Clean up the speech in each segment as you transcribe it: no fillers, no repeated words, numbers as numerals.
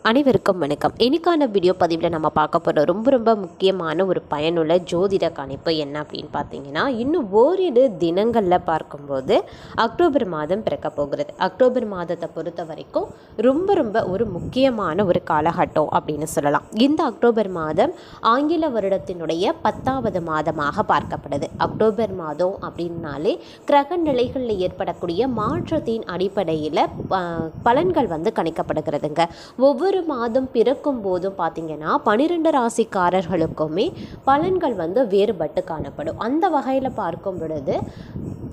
அனைவருக்கும் வணக்கம். இன்னைக்கான வீடியோ பதிவில் நம்ம பார்க்க போகிற ரொம்ப முக்கியமான ஒரு பயனுள்ள ஜோதிட கணிப்பு என்ன அப்படின்னு பார்த்தீங்கன்னா, இன்னும் ஓரிரு தினங்களில் பார்க்கும்போது அக்டோபர் மாதம் பிறக்க போகிறது. அக்டோபர் மாதத்தை பொறுத்த வரைக்கும் ரொம்ப ஒரு முக்கியமான ஒரு காலகட்டம் அப்படின்னு சொல்லலாம். இந்த அக்டோபர் மாதம் ஆங்கில வருடத்தினுடைய 10வது மாதமாக பார்க்கப்படுது. அக்டோபர் மாதம் அப்படின்னாலே கிரக நிலைகளில் ஏற்படக்கூடிய மாற்றத்தின் அடிப்படையில் பலன்கள் கணிக்கப்படுகிறதுங்க. ஒவ்வொரு மாதம் பிறக்கும் போதும் பார்த்தீங்கன்னா 12 ராசிக்காரர்களுக்குமே பலன்கள் வேறுபட்டு காணப்படும். அந்த வகையில் பார்க்கும் பொழுது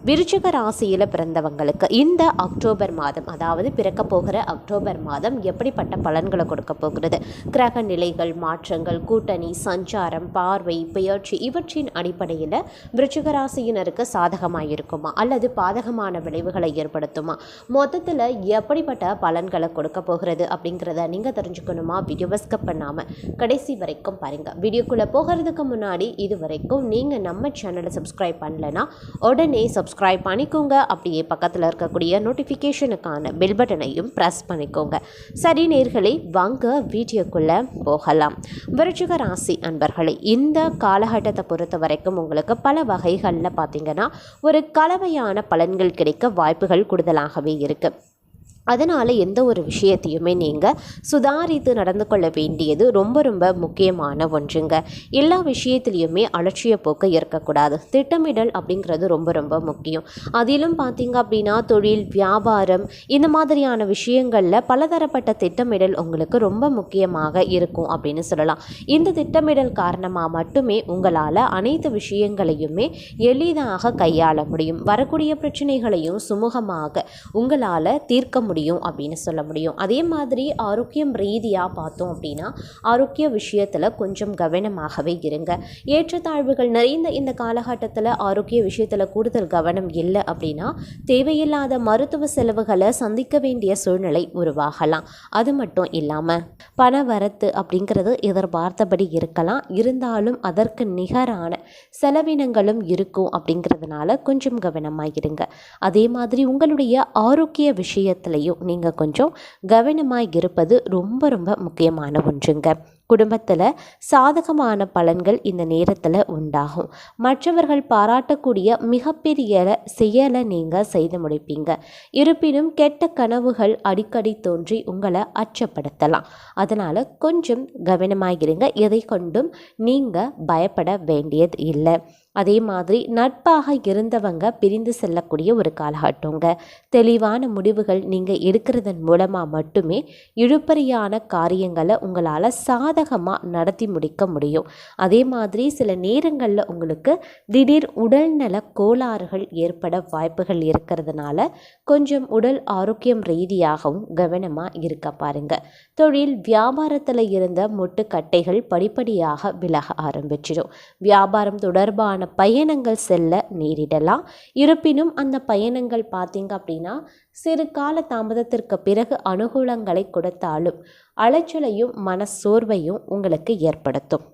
விருச்சிக ராசியில் பிறந்தவங்களுக்கு இந்த அக்டோபர் மாதம், அதாவது பிறக்க போகிற அக்டோபர் மாதம் எப்படிப்பட்ட பலன்களை கொடுக்க போகிறது, கிரக நிலைகள், மாற்றங்கள், கூட்டணி, சஞ்சாரம், பார்வை, பெயர்ச்சி இவற்றின் அடிப்படையில் விருச்சிக ராசியினருக்கு சாதகமாக இருக்குமா அல்லது பாதகமான விளைவுகளை ஏற்படுத்துமா, மொத்தத்தில் எப்படிப்பட்ட பலன்களை கொடுக்க போகிறது அப்படிங்கிறத நீங்கள் தெரிஞ்சுக்கணுமா? வீடியோவை ஸ்கிப் பண்ணாமல் கடைசி வரைக்கும் பாருங்கள். வீடியோக்குள்ளே போகிறதுக்கு முன்னாடி இது வரைக்கும் நீங்கள் நம்ம சேனலை சப்ஸ்கிரைப் பண்ணலைன்னா உடனே சப்ஸ்கிரைப் பண்ணிக்கோங்க. அப்படியே பக்கத்தில் இருக்கக்கூடிய நோட்டிஃபிகேஷனுக்கான பெல் பட்டனையும் ப்ரெஸ் பண்ணிக்கோங்க. சரி நேயர்களே, வாங்க வீடியோக்குள்ளே போகலாம். விருச்சிக ராசி அன்பர்களே, இந்த காலகட்டத்தை பொறுத்த வரைக்கும் உங்களுக்கு பல வகைகளில் பார்த்தீங்கன்னா ஒரு கலவையான பலன்கள் கிடைக்க வாய்ப்புகள் கூடுதலாகவே இருக்குது. அதனால் எந்த ஒரு விஷயத்தையுமே நீங்கள் சுதாரித்து நடந்து கொள்ள வேண்டியது ரொம்ப முக்கியமான ஒன்றுங்க. எல்லா விஷயத்துலேயுமே அலட்சிய போக்கு இருக்கக்கூடாது. திட்டமிடல் அப்படிங்கிறது ரொம்ப முக்கியம். அதிலும் பார்த்தீங்க அப்படின்னா தொழில், வியாபாரம் இந்த மாதிரியான விஷயங்களில் பலதரப்பட்ட திட்டமிடல் உங்களுக்கு ரொம்ப முக்கியமாக இருக்கும் அப்படின்னு சொல்லலாம். இந்த திட்டமிடல் காரணமாக மட்டுமே உங்களால் அனைத்து விஷயங்களையுமே எளிதாக கையாள முடியும். வரக்கூடிய பிரச்சனைகளையும் சுமூகமாக உங்களால் தீர்க்க முடியும் அப்படின்னு சொல்ல முடியும். அதே மாதிரி ஆரோக்கியம் ரீதியாக பார்த்தோம் அப்படின்னா ஆரோக்கிய விஷயத்தில் கொஞ்சம் கவனமாகவே இருங்க. ஏற்றத்தாழ்வுகள் நிறைந்த இந்த காலகட்டத்தில் ஆரோக்கிய விஷயத்தில் கூடுதல் கவனம் இல்லை அப்படின்னா தேவையில்லாத மருத்துவ செலவுகளை சந்திக்க வேண்டிய சூழ்நிலை உருவாகலாம். அது மட்டும் இல்லாமல் பண வரத்து அப்படிங்கிறது எதிர்பார்த்தபடி இருக்கலாம், இருந்தாலும் அதற்கு நிகரான செலவினங்களும் இருக்கும். அப்படிங்கிறதுனால கொஞ்சம் கவனமாக இருங்க. அதே மாதிரி உங்களுடைய ஆரோக்கிய விஷயத்திலையும் நீங்கள் கொஞ்சம் கவனமாக இருப்பது ரொம்ப முக்கியமான ஒன்றுங்க. குடும்பத்தில் சாதகமான பலன்கள் இந்த நேரத்தில் உண்டாகும். மற்றவர்கள் பாராட்டக்கூடிய மிகப்பெரிய செயலை நீங்கள் செய்து முடிப்பீங்க. இருப்பினும் கெட்ட கனவுகள் அடிக்கடி தோன்றி உங்களை அச்சப்படுத்தலாம். அதனால் கொஞ்சம் கவனமாகிருங்க. எதை கொண்டும் நீங்கள் பயப்பட வேண்டியது இல்லை. அதே மாதிரி நட்பாக இருந்தவங்க பிரிந்து செல்லக்கூடிய ஒரு காலகட்டங்க. தெளிவான முடிவுகள் நீங்கள் எடுக்கிறதன் மூலமாக மட்டுமே இழுபறியான காரியங்களை உங்களால் சாதகமாக நடத்தி முடிக்க முடியும். அதே மாதிரி சில நேரங்களில் உங்களுக்கு திடீர் உடல்நல கோளாறுகள் ஏற்பட வாய்ப்புகள் இருக்கிறதுனால கொஞ்சம் உடல் ஆரோக்கியம் ரீதியாகவும் கவனமாக இருக்க பாருங்க. தொழில் வியாபாரத்தில் இருந்த முட்டுக்கட்டைகள் படிப்படியாக விலக ஆரம்பிச்சிடும். வியாபாரம் தொடர்பான பயணங்கள் செல்ல நேரிடலாம். இருப்பினும் அந்த பயணங்கள் பார்த்தீங்க அப்படின்னா சிறு கால தாமதத்திற்கு பிறகு அனுகூலங்களை கொடுத்தாலும் அலைச்சலையும் மனசோர்வையும் உங்களுக்கு ஏற்படுத்தும்.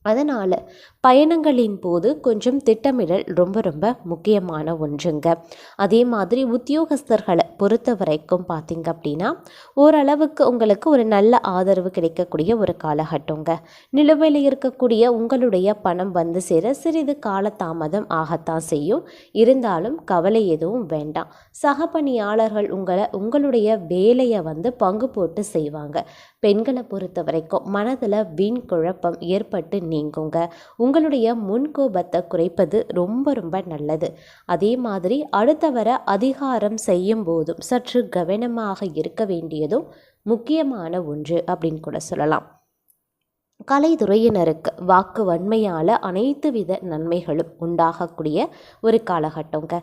அதனால் பயணங்களின் போது கொஞ்சம் திட்டமிடல் ரொம்ப முக்கியமான ஒன்றுங்க. அதே மாதிரி உத்தியோகஸ்தர்களை பொறுத்த வரைக்கும் பார்த்திங்க அப்படின்னா ஓரளவுக்கு உங்களுக்கு ஒரு நல்ல ஆதரவு கிடைக்கக்கூடிய ஒரு காலகட்டங்க. நிலுவையில் இருக்கக்கூடிய உங்களுடைய பணம் வந்து சேர சிறிது கால தாமதம் ஆகத்தான் செய்யும். இருந்தாலும் கவலை எதுவும் வேண்டாம். சக பணியாளர்கள் உங்களுடைய வேலையை பங்கு போட்டு செய்வாங்க. பெண்களை பொறுத்த வரைக்கும் மனதில் வீண் குழப்பம் ஏற்பட்டு நீங்குங்க. உங்களுடைய முன்கோபத்தை குறைப்பது ரொம்ப நல்லது. அதே மாதிரி அடுத்தவரை அதிகாரம் செய்யும் போதும் சற்று கவனமாக இருக்க வேண்டியதும் முக்கியமான ஒன்று அப்படின்னு கூட சொல்லலாம். கலைத்துறையினருக்கு வாக்கு வன்மையால் அனைத்து வித நன்மைகளும் உண்டாகக்கூடிய ஒரு காலகட்டங்க.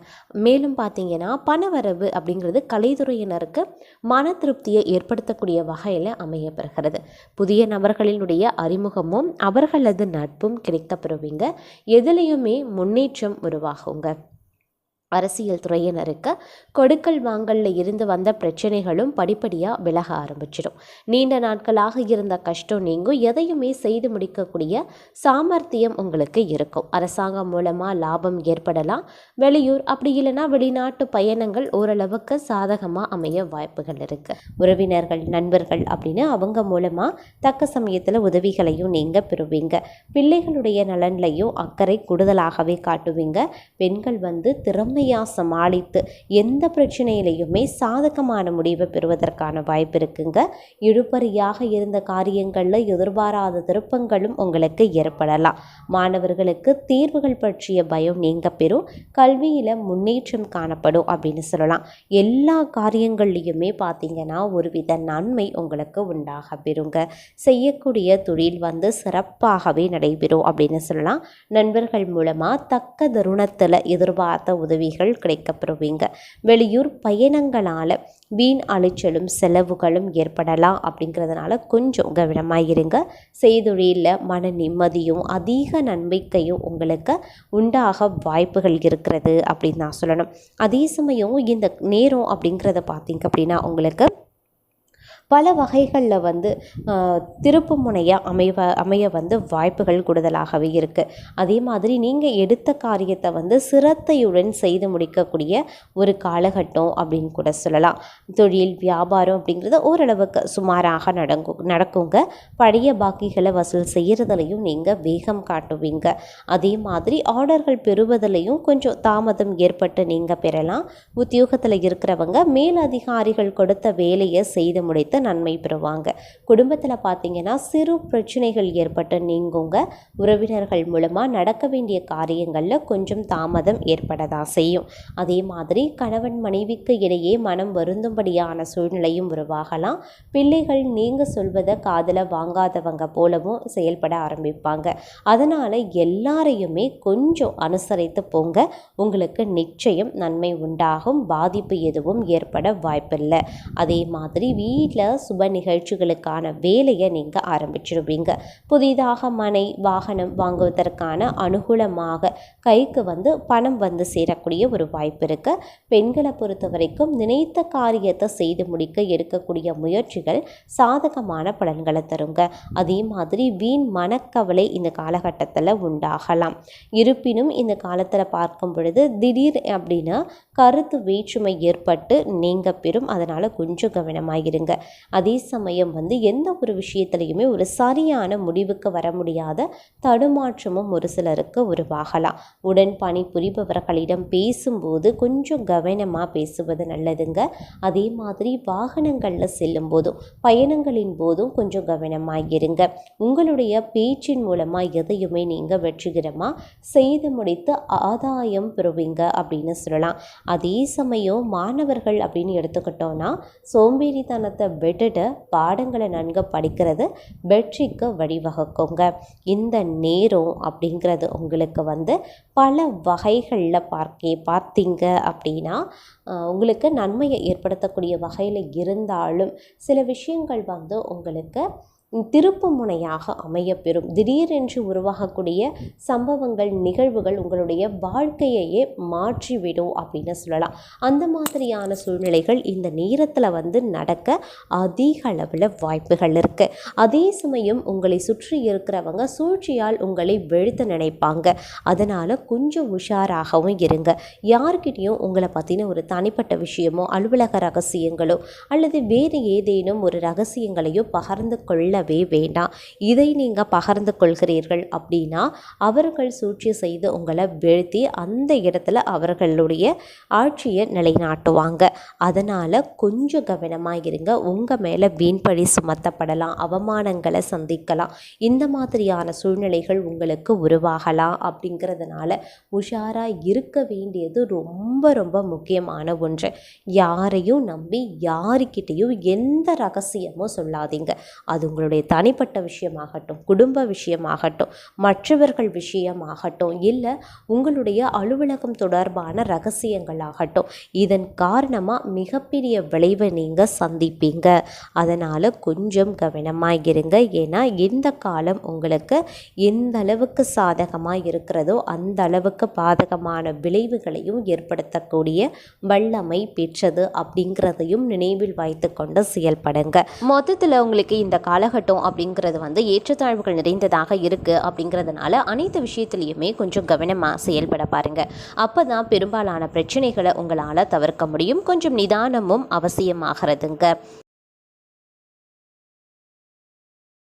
மேலும் பார்த்தீங்கன்னா பணவரவு அப்படிங்கிறது கலைத்துறையினருக்கு மன திருப்தியை ஏற்படுத்தக்கூடிய வகையில் அமையப்பெறுகிறது. புதிய நபர்களினுடைய அறிமுகமும் அவர்களது நட்பும் கிடைக்கப்பெறுவீங்க. எதுலேயுமே முன்னேற்றம் உருவாகுங்க. அரசியல் துறையினருக்கு கொடுக்கல் வாங்கல்ல இருந்து வந்த பிரச்சனைகளும் படிப்படியாக விலக ஆரம்பிச்சிடும். நீண்ட நாட்களாக இருந்த கஷ்டம் நீங்கும். எதையுமே செய்து முடிக்கக்கூடிய சாமர்த்தியம் உங்களுக்கு இருக்கும். அரசாங்கம் மூலமாக லாபம் ஏற்படலாம். வெளியூர் அப்படி இல்லைன்னா வெளிநாட்டு பயணங்கள் ஓரளவுக்கு சாதகமாக அமைய வாய்ப்புகள் இருக்குது. உறவினர்கள் நண்பர்கள் அப்படின்னு அவங்க மூலமாக தக்க சமயத்தில் உதவிகளையும் நீங்கள் பெறுவீங்க. பிள்ளைகளுடைய நலன்லையும் அக்கறை கூடுதலாகவே காட்டுவீங்க. பெண்கள் திறமை சமாளித்து எந்த பிரச்சனையிலையுமே சாதகமான முடிவை பெறுவதற்கான வாய்ப்பு இருக்குங்க. இழுபறியாக இருந்த காரியங்களில் எதிர்பாராத திருப்பங்களும் உங்களுக்கு ஏற்படலாம். மாணவர்களுக்கு தேர்வுகள் பற்றிய பயம் நீங்க பெறும். கல்வியில் முன்னேற்றம் காணப்படும் அப்படின்னு சொல்லலாம். எல்லா காரியங்கள்லையுமே பார்த்தீங்கன்னா ஒருவித நன்மை உங்களுக்கு உண்டாக பெறுங்க. செய்யக்கூடிய தொழில் சிறப்பாகவே நடைபெறும் அப்படின்னு சொல்லலாம். நண்பர்கள் மூலமாக தக்க தருணத்தில் எதிர்பார்த்த உதவிகள் கிடைக்கப்பெறுவீங்க. வெளியூர் பயணங்களால் வீண் அலைச்சலும் செலவுகளும் ஏற்படலாம். அப்படிங்கிறதுனால கொஞ்சம் கவனமாக இருங்க. செய்தொழிலில் மன நிம்மதியும் அதிக நம்பிக்கையும் உங்களுக்கு உண்டாக வாய்ப்புகள் இருக்கிறது அப்படின்னு நான் சொல்லணும். அதே சமயம் இந்த நேரம் அப்படிங்கிறத பார்த்தீங்க அப்படின்னா உங்களுக்கு பல வகைகளில் திருப்பு முனையாக அமைய வாய்ப்புகள் கூடுதலாகவே இருக்குது. அதே மாதிரி நீங்கள் எடுத்த காரியத்தை சிரத்தையுடன் செய்து முடிக்கக்கூடிய ஒரு காலகட்டம் அப்படின்னு கூட சொல்லலாம். தொழில் வியாபாரம் அப்படிங்கிறது ஓரளவுக்கு சுமாராக நடக்குங்க. பழைய பாக்கிகளை வசூல் செய்கிறதுலையும் நீங்கள் வேகம் காட்டுவீங்க. அதே மாதிரி ஆர்டர்கள் பெறுவதிலையும் கொஞ்சம் தாமதம் ஏற்பட்டு நீங்கள் பெறலாம். உத்தியோகத்தில் இருக்கிறவங்க மேலதிகாரிகள் கொடுத்த வேலையை செய்து முடித்து நன்மை பெறுவாங்க. குடும்பத்தில் பார்த்தீங்கன்னா சிறு பிரச்சனைகள் ஏற்பட்டு நீங்குங்க. உறவினர்கள் மூலமாக நடக்க வேண்டிய காரியங்களில் கொஞ்சம் தாமதம் ஏற்படதான் செய்யும். அதே மாதிரி கணவன் மனைவிக்கு இடையே மனம் வருந்தும்படியான சூழ்நிலையும் உருவாகலாம். பிள்ளைகள் நீங்கள் சொல்வதை காதில் வாங்காதவங்க போலவும் செயல்பட ஆரம்பிப்பாங்க. அதனால் எல்லாரையுமே கொஞ்சம் அனுசரித்து போங்க. உங்களுக்கு நிச்சயம் நன்மை உண்டாகும். பாதிப்பு எதுவும் ஏற்பட வாய்ப்பில்லை. அதே மாதிரி வீட்டில் சுப நிகழ்ச்சிகளுக்கான வேலையை நீங்கள் ஆரம்பிச்சிடுவீங்க. புதிதாக மனை வாகனம் வாங்குவதற்கான அனுகூலமாக கைக்கு பணம் சேரக்கூடிய ஒரு வாய்ப்பு இருக்கு. பெண்களை பொறுத்த வரைக்கும் நினைத்த காரியத்தை செய்து முடிக்க எடுக்கக்கூடிய முயற்சிகள் சாதகமான பலன்களை தருங்க. அதே மாதிரி வீண் மனக்கவலை இந்த காலகட்டத்தில் உண்டாகலாம். இருப்பினும் இந்த காலத்தில் பார்க்கும் பொழுது திடீர் அப்படின்னா கருத்து வேற்றுமை ஏற்பட்டு நீங்க பெறும். அதனால் கொஞ்சம் கவனமாயிருங்க. அதே சமயம் எந்த ஒரு விஷயத்திலையுமே ஒரு சரியான முடிவுக்கு வர முடியாத தடுமாற்றமும் ஒரு சிலருக்கு உருவாகலாம். உடன் பணி புரிபவர்களிடம் பேசும்போது கொஞ்சம் கவனமாக பேசுவது நல்லதுங்க. அதே மாதிரி வாகனங்களில் செல்லும் போதும் பயணங்களின் போதும் கொஞ்சம் கவனமாக இருங்க. உங்களுடைய பேச்சின் மூலமாக எதையுமே நீங்கள் வெற்றிகரமாக செய்து முடித்து ஆதாயம் பெறுவீங்க அப்படின்னு சொல்லலாம். அதே சமயம் மாணவர்கள் அப்படின்னு எடுத்துக்கிட்டோன்னா சோம்பேறித்தனத்தை விட்டுட்டு பாடங்களை நன்கு படிக்கிறது வெற்றிக்கு வழிவகுக்குங்க. இந்த நேரம் அப்படிங்கிறது உங்களுக்கு பல வகைகளில் பார்த்தீங்க அப்படின்னா உங்களுக்கு நன்மையை ஏற்படுத்தக்கூடிய வகையில் இருந்தாலும் சில விஷயங்கள் உங்களுக்கு திருப்பு முனையாக அமையப்பெறும். திடீரென்று உருவாகக்கூடிய சம்பவங்கள் நிகழ்வுகள் உங்களுடைய வாழ்க்கையையே மாற்றிவிடும் அப்படின்னு சொல்லலாம். அந்த மாதிரியான சூழ்நிலைகள் இந்த நேரத்தில் நடக்க அதிக அளவில் வாய்ப்புகள் இருக்குது. அதே சமயம் உங்களை சுற்றி இருக்கிறவங்க சூழ்ச்சியால் உங்களை வீழ்த்த நினைப்பாங்க. அதனால் கொஞ்சம் உஷாராகவும் இருங்க. யார்கிட்டையும் உங்களை பற்றின ஒரு தனிப்பட்ட விஷயமோ அலுவலக ரகசியங்களோ அல்லது வேறு ஏதேனும் ஒரு ரகசியங்களையோ பகிர்ந்து கொள்ள வேண்டாம். இதை நீங்கள் பகிர்ந்து கொள்கிறீர்கள் அப்படின்னா அவர்கள் சூழ்ச்சி செய்து உங்களை வீழ்த்தி அந்த இடத்துல அவர்களுடைய ஆட்சியை நிலைநாட்டுவாங்க. அதனால் கொஞ்சம் கவனமாக இருங்க. உங்கள் மேலே வீண்பழி சுமத்தப்படலாம், அவமானங்களை சந்திக்கலாம். இந்த மாதிரியான சூழ்நிலைகள் உங்களுக்கு உருவாகலாம். அப்படிங்கிறதுனால உஷாராக இருக்க வேண்டியது ரொம்ப ரொம்ப முக்கியமான ஒன்று. யாரையும் நம்பி யாருக்கிட்டையும் எந்த ரகசியமும் சொல்லாதீங்க. அது உங்களுடைய உங்களுடைய தனிப்பட்ட விஷயமாகட்டும், குடும்ப விஷயமாகட்டும், மற்றவர்கள் விஷயமாகட்டும், இல்லை உங்களுடைய அலுவலகம் தொடர்பான ரகசியங்களாகட்டும், இதன் காரணமாக மிகப்பெரிய விளைவை நீங்கள் சந்திப்பீங்க. அதனால் கொஞ்சம் கவனமாக இருங்க. ஏன்னா இந்த காலம் உங்களுக்கு எந்த அளவுக்கு சாதகமாக இருக்கிறதோ அந்த அளவுக்கு பாதகமான விளைவுகளையும் ஏற்படுத்தக்கூடிய வல்லமை பெற்றது அப்படிங்கிறதையும் நினைவில் வைத்து கொண்டு செயல்படுங்க. மொத்தத்தில் உங்களுக்கு இந்த காலகட்டம் அப்படிங்கிறது ஏற்றத்தாழ்வுகள் நிறைந்ததாக இருக்குது. அப்படிங்கிறதுனால அனைத்து விஷயத்துலையுமே கொஞ்சம் கவனமாக செயல்பட பாருங்கள். அப்போ தான் பெரும்பாலான பிரச்சனைகளை உங்களால் தவிர்க்க முடியும். கொஞ்சம் நிதானமும் அவசியமாகிறதுங்க.